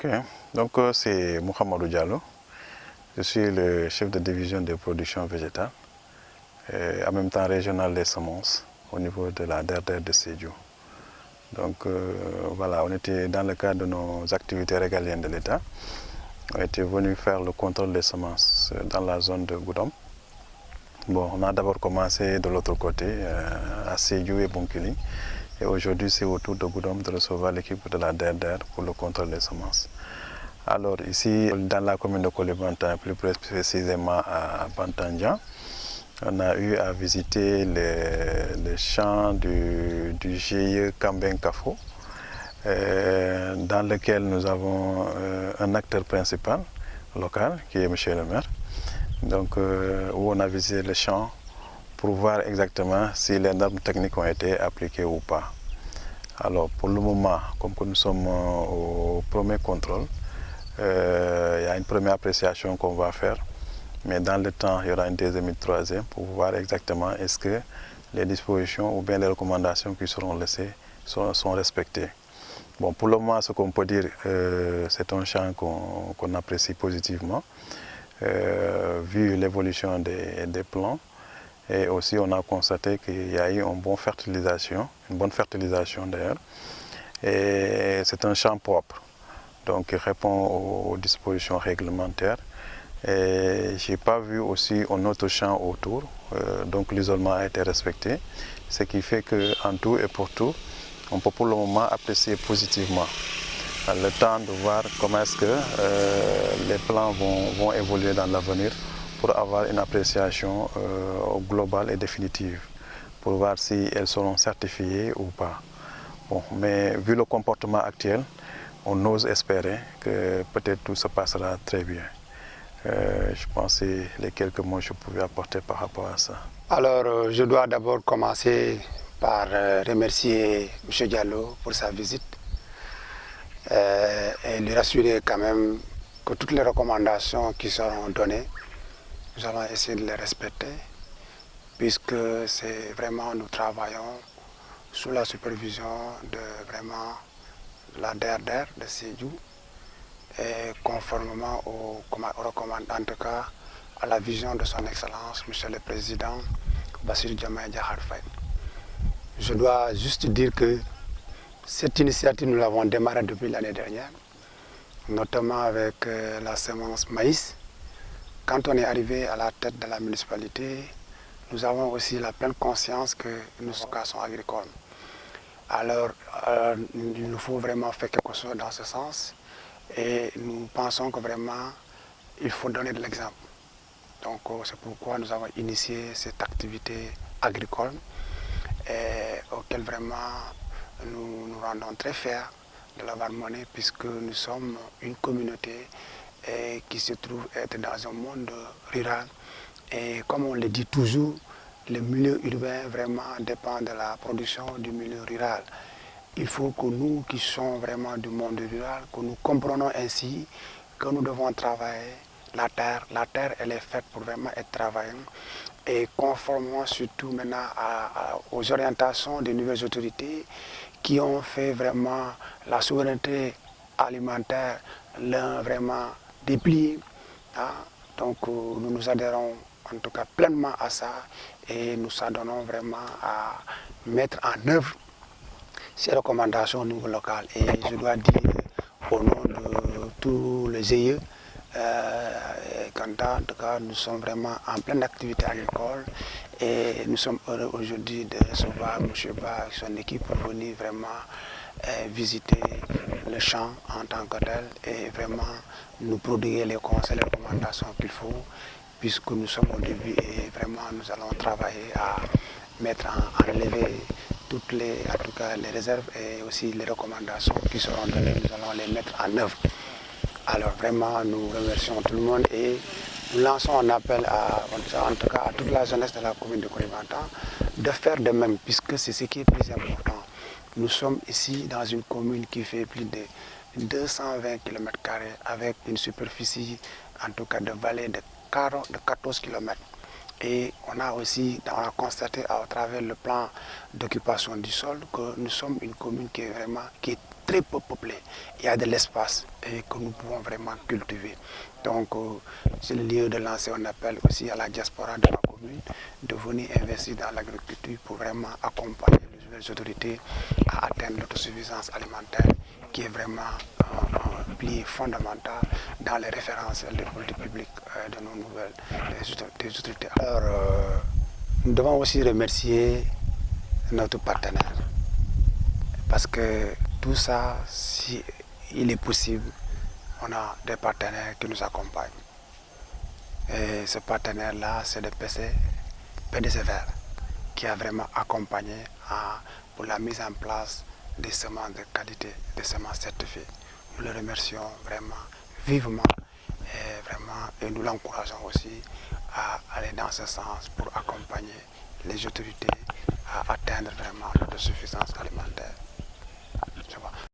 Ok, donc c'est Mohamedou Diallo. Je suis le chef de division de production végétale et en même temps régional des semences au niveau de la DRDR de Sédhiou. Donc voilà, on était dans le cadre de nos activités régaliennes de l'État. On était venu faire le contrôle des semences dans la zone de Goudomp. Bon, on a d'abord commencé de l'autre côté, à Sédhiou et Bounkiling. Et aujourd'hui, c'est au tour de Goudomp de recevoir l'équipe de la DRDR pour le contrôle des semences. Alors ici, dans la commune de Koulibantang, plus précisément à Bantandian, on a eu à visiter les champs du GIE Kambeng Kafo, dans lequel nous avons un acteur principal local, qui est M. le maire. Donc, où on a visité les champs pour voir exactement si les normes techniques ont été appliquées ou pas. Alors, pour le moment, comme que nous sommes au premier contrôle, il y a une première appréciation qu'on va faire, mais dans le temps, il y aura une deuxième et une troisième pour voir exactement est-ce que les dispositions ou bien les recommandations qui seront laissées sont respectées. Bon, pour le moment, ce qu'on peut dire, c'est un champ qu'on apprécie positivement, vu l'évolution des plants. Et aussi, on a constaté qu'il y a eu une bonne fertilisation d'ailleurs. Et c'est un champ propre, donc il répond aux dispositions réglementaires. Et je n'ai pas vu aussi un autre champ autour, donc l'isolement a été respecté, ce qui fait qu'en tout et pour tout, on peut pour le moment apprécier positivement le temps de voir comment est-ce que les plans vont évoluer dans l'avenir pour avoir une appréciation globale et définitive, pour voir si elles seront certifiées ou pas. Bon, mais vu le comportement actuel, on ose espérer que peut-être tout se passera très bien. Je pense que c'est les quelques mots que je pouvais apporter par rapport à ça. Alors, je dois d'abord commencer par remercier M. Diallo pour sa visite et lui rassurer quand même que toutes les recommandations qui seront données, nous allons essayer de les respecter, puisque c'est vraiment, nous travaillons sous la supervision de vraiment la DRDR de Sédhiou et conformément aux recommandations, en tout cas à la vision de son Excellence, M. le Président Bassirou Diomaye Diakhar Faye. Je dois juste dire que cette initiative, nous l'avons démarrée depuis l'année dernière, notamment avec la semence maïs. Quand on est arrivé à la tête de la municipalité, nous avons aussi la pleine conscience que nous sommes agricoles. Alors, il nous faut vraiment faire quelque chose dans ce sens et nous pensons que vraiment, il faut donner de l'exemple. Donc, c'est pourquoi nous avons initié cette activité agricole et auquel vraiment nous nous rendons très fiers de l'avoir menée, puisque nous sommes une communauté qui se trouve être dans un monde rural. Et comme on le dit toujours, le milieu urbain vraiment dépend de la production du milieu rural. Il faut que nous qui sommes vraiment du monde rural, que nous comprenons ainsi que nous devons travailler la terre elle est faite pour vraiment être travaillée. Et conformément surtout maintenant aux orientations des nouvelles autorités qui ont fait vraiment la souveraineté alimentaire l'un vraiment déplié. Hein. Donc nous nous adhérons en tout cas pleinement à ça et nous s'adonnons vraiment à mettre en œuvre ces recommandations au niveau local. Et je dois dire au nom de tous les GIE, en tout cas, nous sommes vraiment en pleine activité agricole et nous sommes heureux aujourd'hui de recevoir M. Ba et son équipe pour venir vraiment visiter le champ en tant que tel et vraiment nous prodiguer les conseils, les recommandations qu'il faut, puisque nous sommes au début et vraiment nous allons travailler à mettre en relevé toutes les, en tout cas, les réserves et aussi les recommandations qui seront données, nous allons les mettre en œuvre. Alors vraiment, nous remercions tout le monde et nous lançons un appel en tout cas à toute la jeunesse de la commune de Koulibantang de faire de même, puisque c'est ce qui est plus important. Nous sommes ici dans une commune qui fait plus de 220 km² avec une superficie, en tout cas de vallée de 14 km. Et on a constaté à travers le plan d'occupation du sol que nous sommes une commune qui est très peu peuplé. Il y a de l'espace et que nous pouvons vraiment cultiver. Donc, c'est le lieu de lancer un appel aussi à la diaspora de la commune de venir investir dans l'agriculture pour vraiment accompagner les nouvelles autorités à atteindre l'autosuffisance alimentaire qui est vraiment un pilier fondamental dans les référentiels des politiques publiques de nos nouvelles des autorités. Alors, nous devons aussi remercier notre partenaire parce que tout ça, si il est possible, on a des partenaires qui nous accompagnent. Et ce partenaire-là, c'est le PDC Vert, qui a vraiment accompagné pour la mise en place des semences de qualité, des semences certifiées. Nous le remercions vraiment vivement et nous l'encourageons aussi à aller dans ce sens pour accompagner les autorités à atteindre vraiment l'autosuffisance alimentaire.